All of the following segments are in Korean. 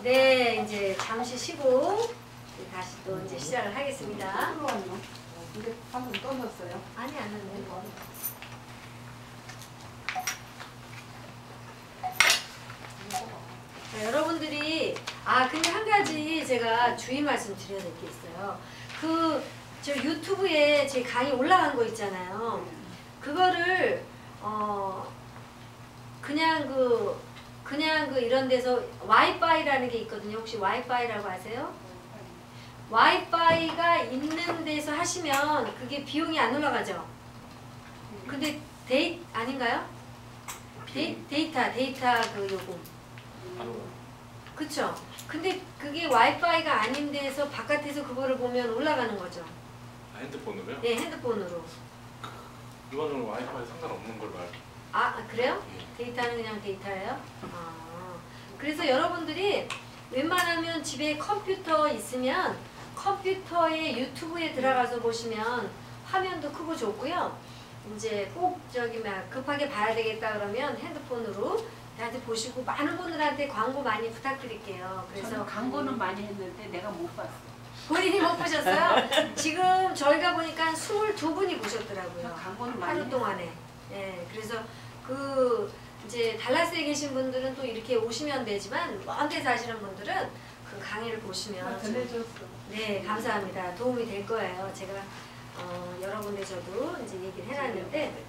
네, 이제 잠시 쉬고 다시 또 이제 시작을 하겠습니다. 근데 방금 떠났어요. 아니, 안 했네. 자, 여러분들이 근데 한 가지 제가 주의 말씀 드려야 될 게 있어요. 저 유튜브에 제 강의 올라간 거 있잖아요. 그거를 그냥 이런 데서 와이파이라는 게 있거든요. 혹시 와이파이라고 아세요? 와이파이가 있는 데서 하시면 그게 비용이 안 올라가죠. 근데 아닌가요? 데이터 그 요금. 그쵸? 근데 그게 와이파이가 아닌 데서 바깥에서 그거를 보면 올라가는 거죠. 핸드폰으로요? 네, 핸드폰으로. 이거는 와이파이 상관없는 걸 봐요. 그래요? 데이터는 그냥 데이터예요? 그래서 여러분들이 웬만하면 집에 컴퓨터 있으면 컴퓨터에 유튜브에 들어가서 보시면 화면도 크고 좋고요. 이제 꼭 급하게 봐야 되겠다 그러면 핸드폰으로 다들 보시고 많은 분들한테 광고 많이 부탁드릴게요. 그래서 광고는 많이 했는데 내가 못 봤어. 본인이 못 보셨어요? 지금 저희가 보니까 22분이 보셨더라고요. 광고는 많이 하루 동안에. 네, 그래서 이제 달라스에 계신 분들은 또 이렇게 오시면 되지만 먼 데 사시는 분들은 그 강의를 보시면 전해줬어. 네, 감사합니다. 도움이 될 거예요. 제가 여러 군데 저도 이제 얘기를 해놨는데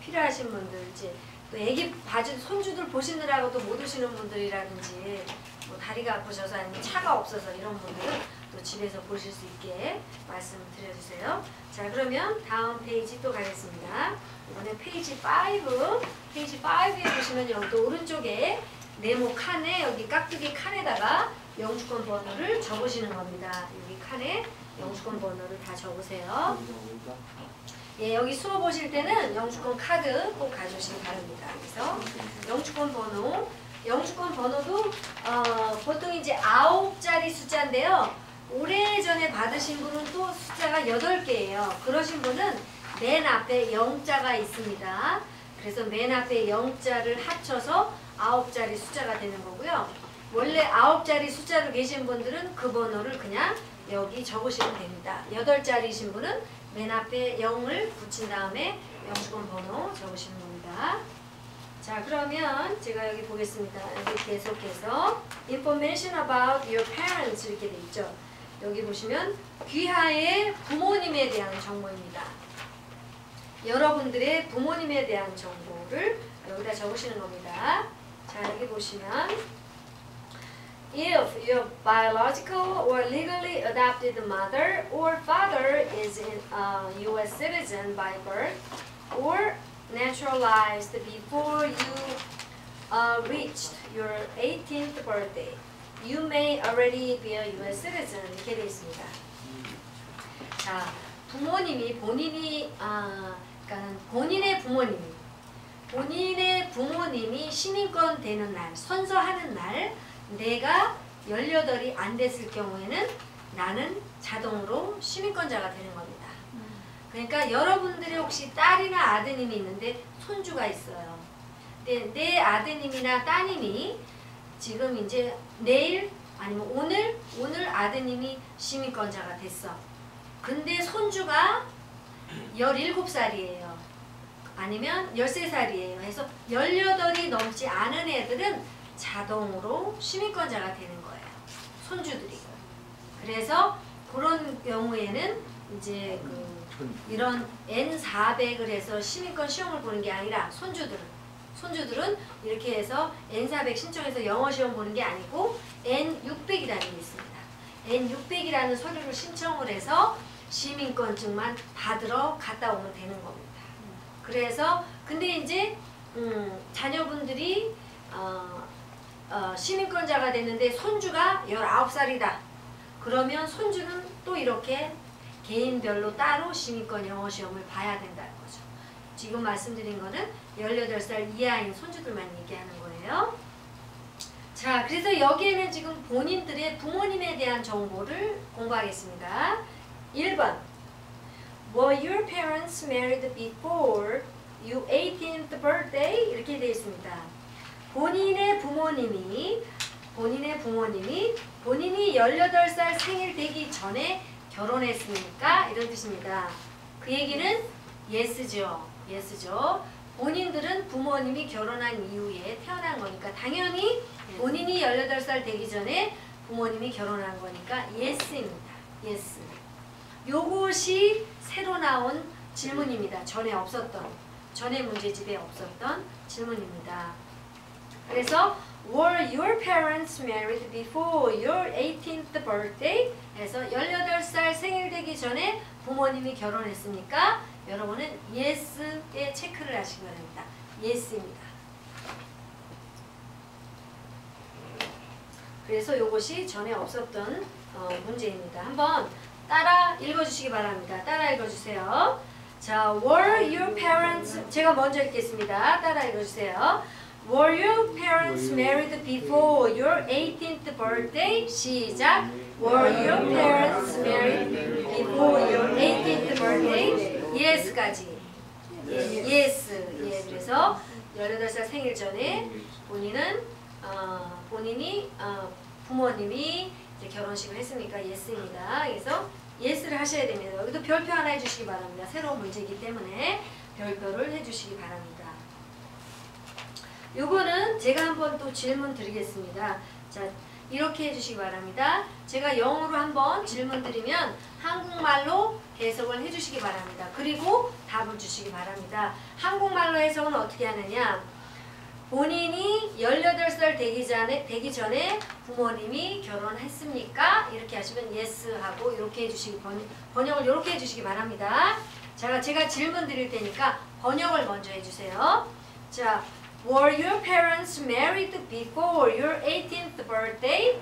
필요하신 분들 이제 또 애기 손주들 보시느라고 또 못 오시는 분들이라든지 뭐 다리가 아프셔서 아니면 차가 없어서 이런 분들은 또 집에서 보실 수 있게 말씀을 드려주세요. 자, 그러면 다음 페이지 또 가겠습니다. 이번에 페이지 5. 페이지 5에 보시면 여기 또 오른쪽에 네모 칸에 여기 깍두기 칸에다가 영주권 번호를 적으시는 겁니다. 여기 칸에 영주권 번호를 다 적으세요. 예, 여기 수업 오실 때는 영주권 카드 꼭 가져오시기 바랍니다. 그래서 영주권 번호도 보통 이제 9자리 숫자인데요. 오래전에 받으신 분은 또 숫자가 8개예요. 그러신 분은 맨 앞에 0자가 있습니다. 그래서 맨 앞에 0자를 합쳐서 9자리 숫자가 되는 거고요. 원래 9자리 숫자로 계신 분들은 그 번호를 그냥 여기 적으시면 됩니다. 8자리이신 분은 맨 앞에 0을 붙인 다음에 영주권 번호 적으시는 겁니다. 자, 그러면 제가 여기 보겠습니다. 여기 계속해서 Information about your parents 이렇게 돼 있죠. 여기 보시면 귀하의 부모님에 대한 정보입니다. 여러분들의 부모님에 대한 정보를 여기다 적으시는 겁니다. 자, 여기 보시면 If your biological or legally adopted mother or father is a U.S. citizen by birth or naturalized before you reached your 18th birthday, you may already be a U.S. citizen. 이렇게 되어 있습니다. 자, 부모님이 그러니까 본인의 부모님이 시민권 되는 날, 선서하는 날, 내가 18이 안 됐을 경우에는 나는 자동으로 시민권자가 되는 겁니다. 그러니까 여러분들이 혹시 딸이나 아드님이 있는데 손주가 있어요. 근데 내 아드님이나 따님이 지금 이제 내일 아니면 오늘 아드님이 시민권자가 됐어. 근데 손주가 17살이에요. 아니면 13살이에요. 해서 18이 넘지 않은 애들은 자동으로 시민권자가 되는 거예요. 손주들이. 그래서 그런 경우에는 이제 이런 N400을 해서 시민권 시험을 보는 게 아니라 손주들은 이렇게 해서 N400 신청해서 영어 시험 보는 게 아니고 N600이라는 게 있습니다. N600이라는 서류를 신청을 해서 시민권증만 받으러 갔다 오면 되는 겁니다. 그래서 근데 이제 자녀분들이 시민권자가 됐는데 손주가 19살이다. 그러면 손주는 또 이렇게 개인별로 따로 시민권 영어 시험을 봐야 된다는 거죠. 지금 말씀드린 거는 18살 이하인 손주들만 얘기하는 거예요. 자, 그래서 여기에는 지금 본인들의 부모님에 대한 정보를 공부하겠습니다. 1번 Were your parents married before your 18th birthday? 이렇게 되어 있습니다. 본인이 18살 생일 되기 전에 결혼했습니까? 이런 뜻입니다. 그 얘기는 yes죠. 본인들은 부모님이 결혼한 이후에 태어난 거니까 당연히 본인이 18살 되기 전에 부모님이 결혼한 거니까 yes입니다. yes. 요것이 새로 나온 질문입니다. 전에 문제집에 없었던 질문입니다. 그래서 Were your parents married before your 18th birthday? 해서 18살 생일 되기 전에 부모님이 결혼했습니까? 여러분은 yes에 체크를 하시기 바랍니다. yes입니다. 그래서 이것이 전에 없었던 문제입니다. 한번 따라 읽어주시기 바랍니다. 따라 읽어주세요. 자, were your parents, 제가 먼저 읽겠습니다. 따라 읽어주세요. Were your parents married before your 18th birthday? 시작. Were your parents married before your 18th birthday? Yes까지. Yes. 예, 그래서 18살 생일 전에 본인이 부모님이 이제 결혼식을 했으니까 yes입니다. 그래서 yes를 하셔야 됩니다. 여기도 별표 하나 해주시기 바랍니다. 새로운 문제이기 때문에 별표를 해주시기 바랍니다. 요거는 제가 한번 또 질문 드리겠습니다. 자, 이렇게 해주시기 바랍니다. 제가 영어로 한번 질문 드리면 한국말로 해석을 해주시기 바랍니다. 그리고 답을 주시기 바랍니다. 한국말로 해석은 어떻게 하느냐? 본인이 18살 되기 전에 부모님이 결혼했습니까? 이렇게 하시면 yes 하고 이렇게 해주시기 번역을 이렇게 해주시기 바랍니다. 제가 질문 드릴 테니까 번역을 먼저 해주세요. 자, Were your parents married before your 18th birthday?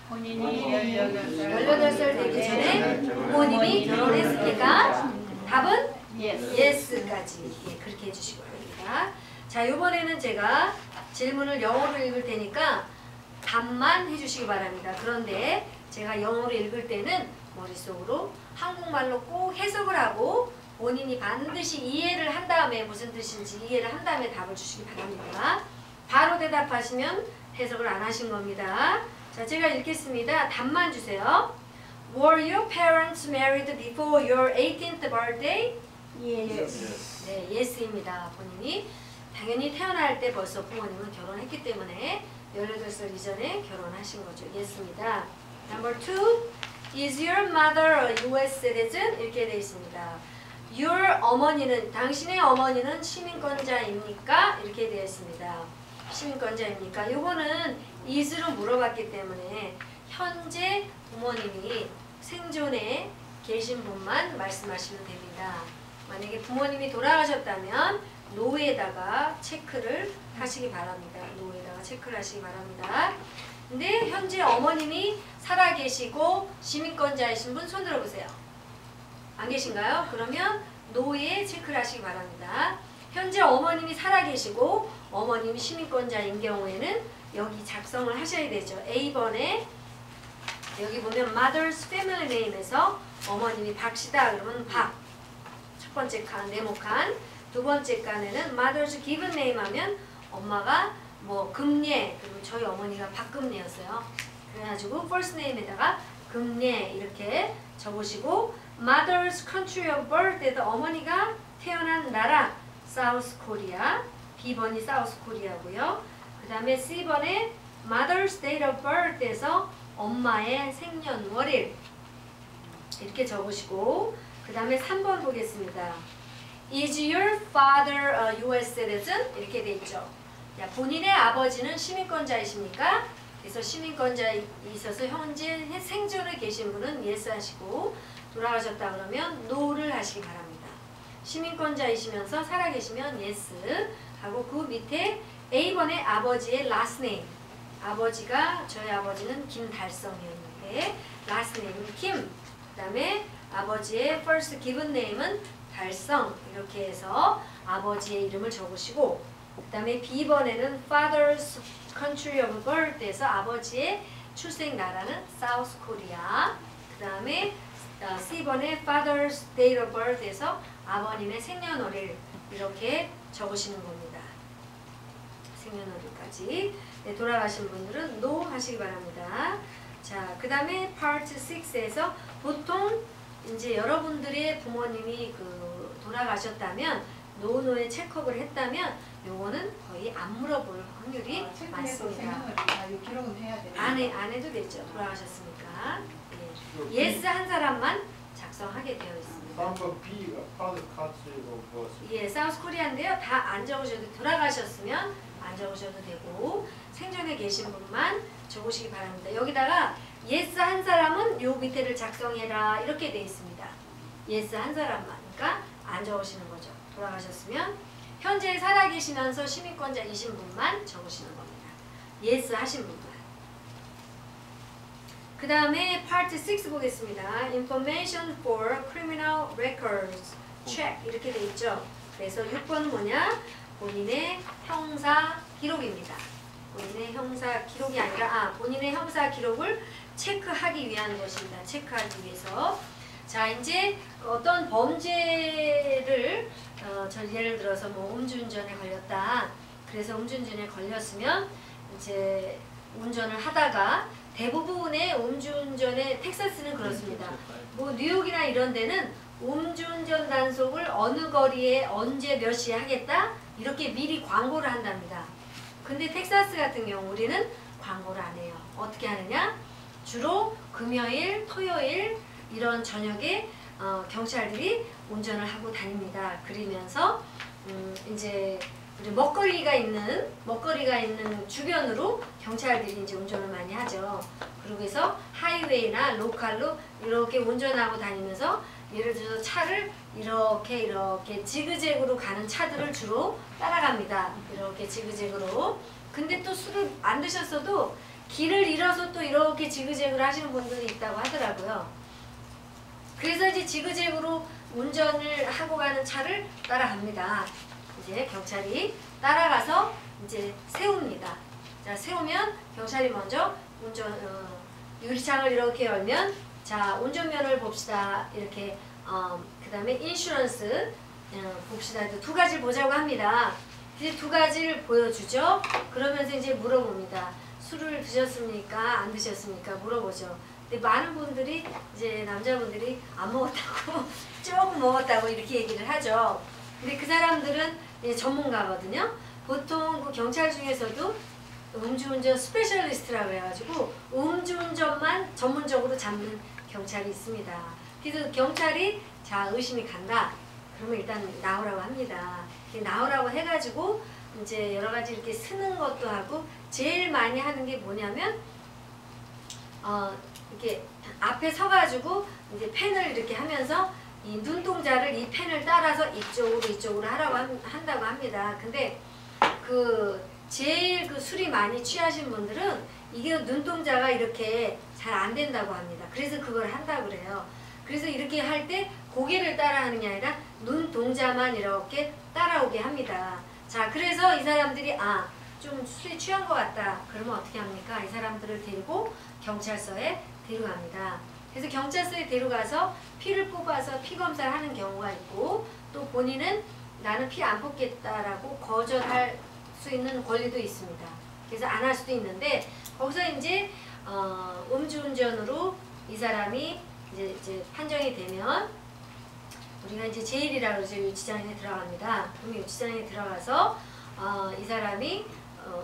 본인이 18살 되기 전에 부모님이 결혼했습니까? 답은 yes까지. 예, 그렇게 해주시기 바랍니다. 자, 이번에는 제가 질문을 영어로 읽을 테니까 답만 해주시기 바랍니다. 그런데 제가 영어로 읽을 때는 머릿속으로 한국말로 꼭 해석을 하고 본인이 반드시 이해를 한 다음에 무슨 뜻인지 이해를 한 다음에 답을 주시기 바랍니다. 바로 대답하시면 해석을 안 하신 겁니다. 자, 제가 읽겠습니다. 답만 주세요. Were your parents married before your 18th birthday? Yes. 네, yes입니다. 본인이 당연히 태어날 때 벌써 부모님은 결혼했기 때문에 18살 이전에 결혼하신 거죠. yes입니다. Number 2. Is your mother a US citizen? 이렇게 되어 있습니다. Your 어머니는, 당신의 어머니는 시민권자입니까? 이렇게 되어 있습니다. 시민권자입니까? 요거는 is로 물어봤기 때문에 현재 부모님이 생존에 계신 분만 말씀하시면 됩니다. 만약에 부모님이 돌아가셨다면 노에다가 체크를 하시기 바랍니다. 노에다가 체크를 하시기 바랍니다. 근데 현재 어머님이 살아계시고 시민권자이신 분 손 들어보세요. 안 계신가요? 그러면 노에 체크를 하시기 바랍니다. 현재 어머님이 살아계시고 어머님이 시민권자인 경우에는 여기 작성을 하셔야 되죠. A번에 여기 보면 Mother's Family Name에서 어머님이 박씨다 그러면 박. 첫 번째 칸, 네모칸. 두 번째 칸에는 Mother's Given Name 하면 엄마가 뭐 금례, 그리고 저희 어머니가 박금례였어요. 그래가지고 First Name에다가 금례 이렇게 적으시고 Mother's Country of Birth에도 어머니가 태어난 나라 South Korea, B번이 South Korea고요. 그 다음에 C번에 Mother's Date of Birth에서 엄마의 생년월일 이렇게 적으시고 그 다음에 3번 보겠습니다. Is your father a US citizen? 이렇게 돼 있죠. 야, 본인의 아버지는 시민권자이십니까? 그래서 시민권자에 있어서 현재 생존에 계신 분은 yes 하시고 돌아가셨다 그러면 no를 하시기 바랍니다. 시민권자이시면서 살아계시면 yes 하고 그 밑에 A번에 아버지의 last name. 아버지가 저희 아버지는 김달성이었는데 last name은 김. 그 다음에 아버지의 first given name은 달성. 이렇게 해서 아버지의 이름을 적으시고 그 다음에 B번에는 father's country of birth에서 아버지의 출생 나라는 South Korea. 그 다음에 C번에 father's date of birth에서 아버님의 생년월일 이렇게 적으시는 겁니다. 생년월일까지. 네, 돌아가신 분들은 NO 하시기 바랍니다. 자, 그 다음에 파트 6에서 보통 이제 여러분들의 부모님이 돌아가셨다면 노노에 체크업을 했다면 요거는 거의 안 물어볼 확률이 많습니다. 기록은 해야 돼. 안 해도 되죠. 돌아가셨으니까. 예. 예스 한 사람만 작성하게 되어 있습니다. 3번 B가 파드 카츠고 무엇이? 예, 사우스 코리아인데요. 다 안 적으셔도 돌아가셨으면 안 적으셔도 되고 생존에 계신 분만 적으시기 바랍니다. 여기다가 예스 한 사람은 요 밑에를 작성해라 이렇게 되어 있습니다. 예스 한 사람만. 그러니까 안 적으시는 거죠. 돌아가셨으면 현재 살아계시면서 시민권자이신 분만 적으시는 겁니다. 예스 하신 분만. 그 다음에 파트 6 보겠습니다. Information for Criminal Records Check 이렇게 돼 있죠. 그래서 6번은 뭐냐? 본인의 형사 기록입니다. 본인의 형사 기록이 아니라 본인의 형사 기록을 체크하기 위한 것입니다. 체크하기 위해서. 자, 이제 어떤 범죄를 예를 들어서 뭐 음주운전에 걸렸다. 그래서 음주운전에 걸렸으면 이제 운전을 하다가 대부분의 음주운전의 텍사스는 그렇습니다. 뭐 뉴욕이나 이런 데는 음주운전 단속을 어느 거리에 언제 몇 시에 하겠다 이렇게 미리 광고를 한답니다. 근데 텍사스 같은 경우 우리는 광고를 안 해요. 어떻게 하느냐? 주로 금요일, 토요일 이런 저녁에 경찰들이 운전을 하고 다닙니다. 그러면서 이제 우리 먹거리가 있는 주변으로 경찰들이 이제 운전을 많이 하죠. 그러고 해서 하이웨이나 로컬로 이렇게 운전하고 다니면서 예를 들어서 차를 이렇게 지그재그로 가는 차들을 주로 따라갑니다. 이렇게 지그재그로. 근데 또 술을 안 드셨어도 길을 잃어서 또 이렇게 지그재그로 하시는 분들이 있다고 하더라고요. 그래서 이제 지그재그로 운전을 하고 가는 차를 따라갑니다. 이제 경찰이 따라가서 이제 세웁니다. 자, 세우면 경찰이 먼저 유리창을 이렇게 열면 자, 운전면허를 봅시다. 이렇게 그 다음에 인슈런스 봅시다. 두 가지를 보자고 합니다. 이제 두 가지를 보여주죠. 그러면서 이제 물어봅니다. 술을 드셨습니까? 안 드셨습니까? 물어보죠. 근데 많은 분들이 이제 남자분들이 안 먹었다고 조금 먹었다고 이렇게 얘기를 하죠. 근데 그 사람들은 이제 전문가거든요. 보통 그 경찰 중에서도 음주운전 스페셜리스트라고 해가지고 음주운전만 전문적으로 잡는 경찰이 있습니다. 그래서 경찰이 자 의심이 간다. 그러면 일단 나오라고 합니다. 나오라고 해가지고 이제 여러 가지 이렇게 쓰는 것도 하고 제일 많이 하는 게 뭐냐면 이렇게 앞에 서가지고 이제 펜을 이렇게 하면서 이 눈동자를 이 펜을 따라서 이쪽으로 하라고 한다고 합니다. 근데 제일 술이 많이 취하신 분들은 이게 눈동자가 이렇게 잘 안 된다고 합니다. 그래서 그걸 한다고 그래요. 그래서 이렇게 할 때 고개를 따라하는 게 아니라 눈동자만 이렇게 따라오게 합니다. 자, 그래서 이 사람들이 좀 술에 취한 것 같다. 그러면 어떻게 합니까? 이 사람들을 데리고 경찰서에 데려갑니다. 그래서 경찰서에 데려가서 피를 뽑아서 피 검사를 하는 경우가 있고 또 본인은 나는 피 안 뽑겠다라고 거절할 수 있는 권리도 있습니다. 그래서 안 할 수도 있는데 거기서 이제 음주운전으로 이 사람이 이제 판정이 되면 우리가 이제 제일이라고 그러죠. 유치장에 들어갑니다. 그럼 유치장에 들어가서 이 사람이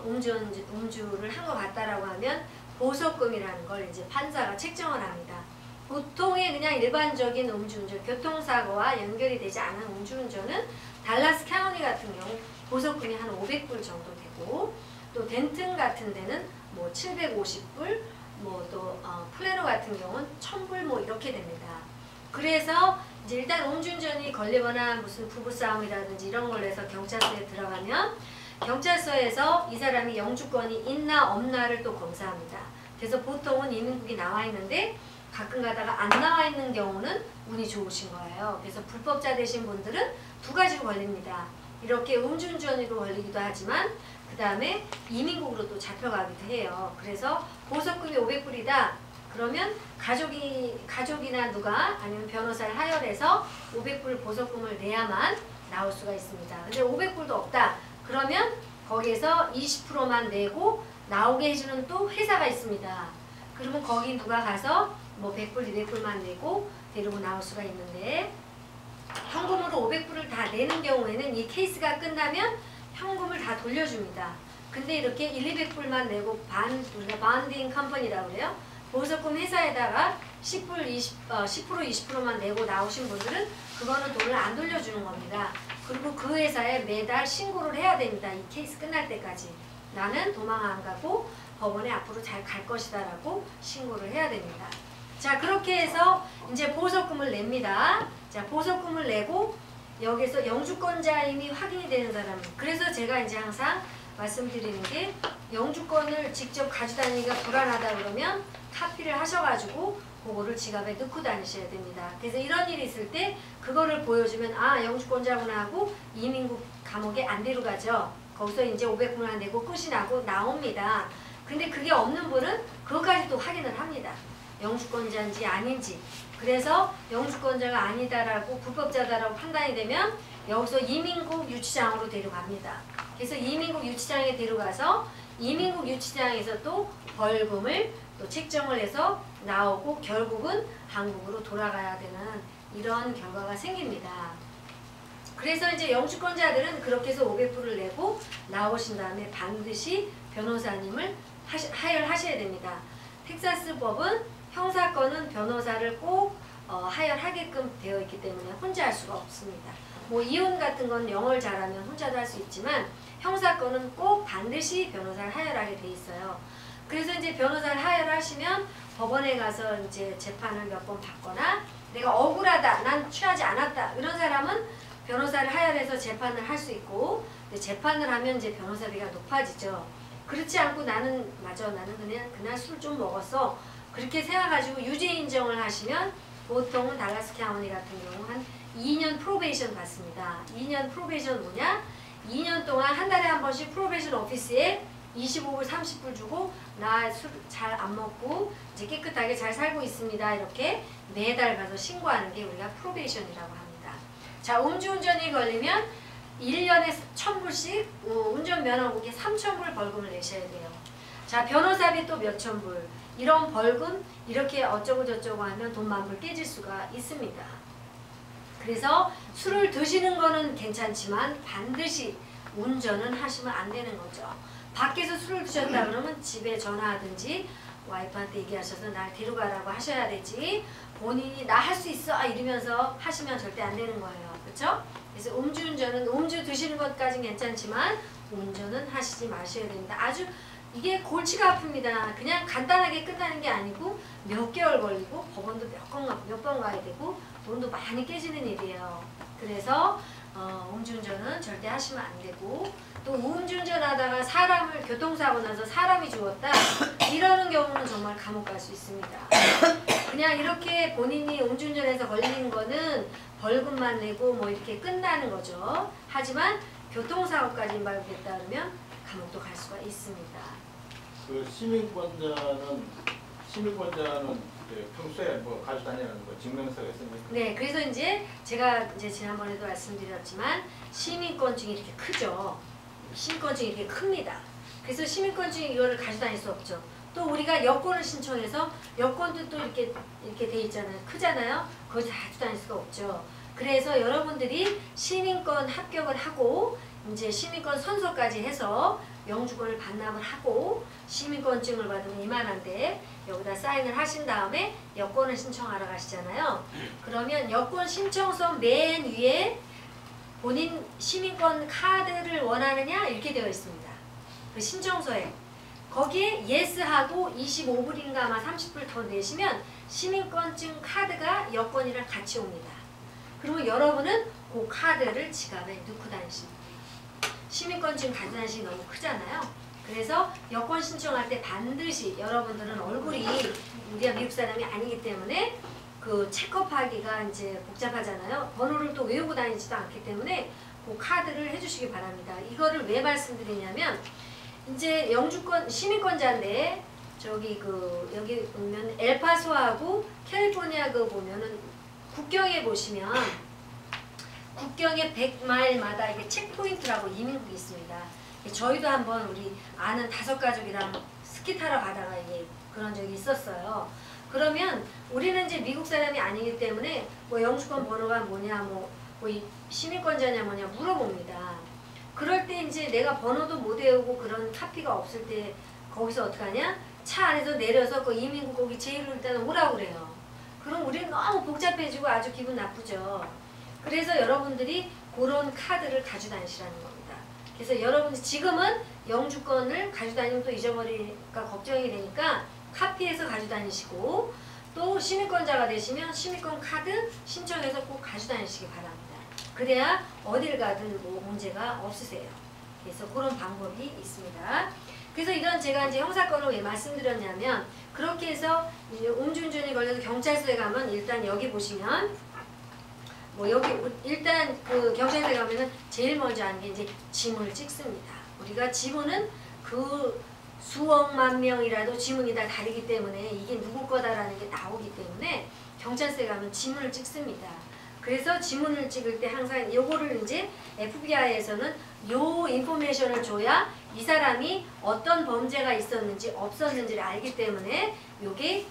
음주를 한 것 같다라고 하면 보석금이라는 걸 이제 판사가 책정을 합니다. 보통의 그냥 일반적인 음주운전, 교통사고와 연결이 되지 않은 음주운전은 달라스 카운티 같은 경우 보석금이 한 500불 정도 되고 또 덴튼 같은 데는 뭐 750불, 뭐 또 플레노 같은 경우는 1000불 뭐 이렇게 됩니다. 그래서 이제 일단 음주운전이 걸리거나 무슨 부부싸움이라든지 이런 걸로 해서 경찰서에 들어가면 경찰서에서 이 사람이 영주권이 있나 없나를 또 검사합니다. 그래서 보통은 이민국이 나와 있는데 가끔 가다가 안 나와 있는 경우는 운이 좋으신 거예요. 그래서 불법자 되신 분들은 두 가지로 걸립니다. 이렇게 음주운전으로 걸리기도 하지만 그 다음에 이민국으로 또 잡혀가기도 해요. 그래서 보석금이 500불이다. 그러면 가족이나 누가 아니면 변호사를 하열해서 500불 보석금을 내야만 나올 수가 있습니다. 근데 500불도 없다. 그러면 거기에서 20%만 내고 나오게 해주는 또 회사가 있습니다. 그러면 거기 누가 가서 뭐 100불, 200불만 내고 데리고 나올 수가 있는데 현금으로 500불을 다 내는 경우에는 이 케이스가 끝나면 현금을 다 돌려줍니다. 근데 이렇게 200불만 내고 우리가 반딩 컴퍼니라고 그래요. 보석금 회사에다가 10% 20%만 내고 나오신 분들은 그거는 돈을 안 돌려주는 겁니다. 그리고 그 회사에 매달 신고를 해야 됩니다. 이 케이스 끝날 때까지. 나는 도망 안 가고 법원에 앞으로 잘 갈 것이다 라고 신고를 해야 됩니다. 자, 그렇게 해서 이제 보석금을 냅니다. 자, 보석금을 내고 여기서 영주권자임이 확인이 되는 사람. 그래서 제가 이제 항상 말씀드리는 게 영주권을 직접 가져다니기가 불안하다 그러면 카피를 하셔가지고 그거를 지갑에 넣고 다니셔야 됩니다. 그래서 이런 일이 있을 때 그거를 보여주면 아, 영주권자구나 하고 이민국 감옥에 안 데려가죠. 거기서 이제 500불만 내고 끝이 나고 나옵니다. 근데 그게 없는 분은 그것까지 또 확인을 합니다. 영주권자인지 아닌지. 그래서 영주권자가 아니다라고 불법자다라고 판단이 되면 여기서 이민국 유치장으로 데려갑니다. 그래서 이민국 유치장에 데려가서 이민국 유치장에서 또 벌금을 또 책정을 해서 나오고 결국은 한국으로 돌아가야 되는 이런 결과가 생깁니다. 그래서 이제 영주권자들은 그렇게 해서 500불을 내고 나오신 다음에 반드시 변호사님을 하열하셔야 됩니다. 텍사스 법은 형사건은 변호사를 꼭 하열하게끔 되어 있기 때문에 혼자 할 수가 없습니다. 뭐 이혼 같은 건 영어를 잘하면 혼자도 할 수 있지만 형사건은 꼭 반드시 변호사를 하열하게 돼 있어요. 그래서 이제 변호사를 하열하시면 법원에 가서 이제 재판을 몇 번 받거나 내가 억울하다, 난 취하지 않았다 이런 사람은 변호사를 하열해서 재판을 할 수 있고 재판을 하면 이제 변호사비가 높아지죠. 그렇지 않고 나는 그냥 그날 술 좀 먹었어 그렇게 생각가지고 유죄 인정을 하시면 보통은 달라스 카운티 같은 경우 한 2년 프로베이션 받습니다. 2년 프로베이션 뭐냐? 2년 동안 한 달에 한 번씩 프로베이션 오피스에 25불, 30불 주고 나 술 잘 안 먹고 이제 깨끗하게 잘 살고 있습니다. 이렇게 매달 가서 신고하는 게 우리가 프로베이션이라고 합니다. 자, 음주운전이 걸리면 1년에 1000불씩 운전면허국에 3000불 벌금을 내셔야 돼요. 자, 변호사비 또 몇천 불. 이런 벌금 이렇게 어쩌고 저쩌고 하면 돈 만불 깨질 수가 있습니다. 그래서 술을 드시는 거는 괜찮지만 반드시 운전은 하시면 안 되는 거죠. 밖에서 술을 드셨다 그러면 집에 전화하든지 와이프한테 얘기하셔서 날 데려가라고 하셔야 되지 본인이 나 할 수 있어 이러면서 하시면 절대 안 되는 거예요. 그렇죠? 그래서 음주운전은 음주 드시는 것까지는 괜찮지만 운전은 하시지 마셔야 됩니다. 아주 이게 골치가 아픕니다. 그냥 간단하게 끝나는 게 아니고 몇 개월 걸리고 법원도 몇 번 가야 되고 돈도 많이 깨지는 일이에요. 그래서 음주운전은 절대 하시면 안 되고 또 음주운전 하다가 사람을 교통사고 나서 사람이 죽었다 이러는 경우는 정말 감옥 갈 수 있습니다. 그냥 이렇게 본인이 음주운전해서 걸리는 거는 벌금만 내고 뭐 이렇게 끝나는 거죠. 하지만 교통사고까지 인발됐다 그러면 감옥도 갈 수가 있습니다. 그 시민권자는 평소에 뭐 가지고 다니는 뭐 증명서가 있습니까? 네, 그래서 이제 제가 지난번에도 말씀드렸지만 시민권증이 이렇게 크죠. 시민권증이 이렇게 큽니다. 그래서 시민권증 이거를 가지고 다닐 수 없죠. 또 우리가 여권을 신청해서 여권도 또 이렇게 돼 있잖아요. 크잖아요. 그걸 다 가지고 다닐 수가 없죠. 그래서 여러분들이 시민권 합격을 하고 이제 시민권 선서까지 해서 영주권을 반납을 하고 시민권증을 받으면 이만한데 여기다 사인을 하신 다음에 여권을 신청하러 가시잖아요. 그러면 여권 신청서 맨 위에 본인 시민권 카드를 원하느냐 이렇게 되어 있습니다. 그 신청서에 거기에 예스하고 25불인가 아마 30불 더 내시면 시민권증 카드가 여권이랑 같이 옵니다. 그리고 여러분은 그 카드를 지갑에 넣고 다니십니다. 시민권증 가지고 다니시기 너무 크잖아요. 그래서 여권 신청할 때 반드시 여러분들은 얼굴이 우리가 미국 사람이 아니기 때문에 그 체크업하기가 이제 복잡하잖아요. 번호를 또 외우고 다니지도 않기 때문에 그 카드를 해주시기 바랍니다. 이거를 왜 말씀드리냐면 이제 영주권 시민권자인데 여기 보면 엘파소하고 캘리포니아 보면은 국경에 보시면 국경의 100마일마다 이게 체크포인트라고 이민국이 있습니다. 저희도 한번 우리 아는 5가족이랑 스키 타러 가다가 이게 그런 적이 있었어요. 그러면 우리는 이제 미국 사람이 아니기 때문에 뭐 영주권 번호가 뭐냐, 이 시민권자냐 뭐냐 물어봅니다. 그럴 때 이제 내가 번호도 못 외우고 그런 카피가 없을 때 거기서 어떡하냐? 차 안에서 내려서 그 이민국 거기 제일로 일단 오라고 그래요. 그럼 우리는 너무 복잡해지고 아주 기분 나쁘죠. 그래서 여러분들이 그런 카드를 가지고 다니시라는 겁니다. 그래서 여러분 지금은 영주권을 가지고 다니면 또 잊어버릴까 걱정이 되니까 카피해서 가지고 다니시고, 또 시민권자가 되시면 시민권 카드 신청해서 꼭 가지고 다니시기 바랍니다. 그래야 어딜 가든 뭐 문제가 없으세요. 그래서 그런 방법이 있습니다. 그래서 이런 제가 이제 형사건을 왜 말씀드렸냐면, 그렇게 해서 이제 음주운전이 걸려서 경찰서에 가면 일단 여기 보시면 뭐 여기 일단 그 경찰서에 가면은 제일 먼저 하는 게 이제 지문을 찍습니다. 우리가 지문은 그 수억만 명이라도 지문이 다 다르기 때문에 이게 누구 거다라는 게 나오기 때문에 경찰서에 가면 지문을 찍습니다. 그래서 지문을 찍을 때 항상 요거를 이제 FBI에서는 요 인포메이션을 줘야 이 사람이 어떤 범죄가 있었는지 없었는지를 알기 때문에 요게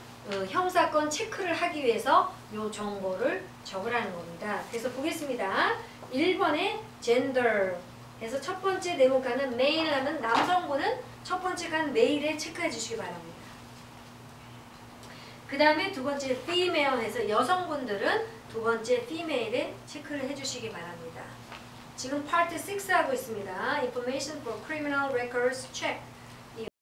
형사건 체크를 하기 위해서 요 정보를 적으라는 겁니다. 그래서 보겠습니다. 1번에 gender 해서 첫 번째 네모칸은 male 하면 남성분은 첫 번째 칸 male에 체크해 주시기 바랍니다. 그 다음에 두 번째 female 해서 여성분들은 두 번째 female에 체크를 해주시기 바랍니다. 지금 파트 6 하고 있습니다. Information for Criminal Records Check.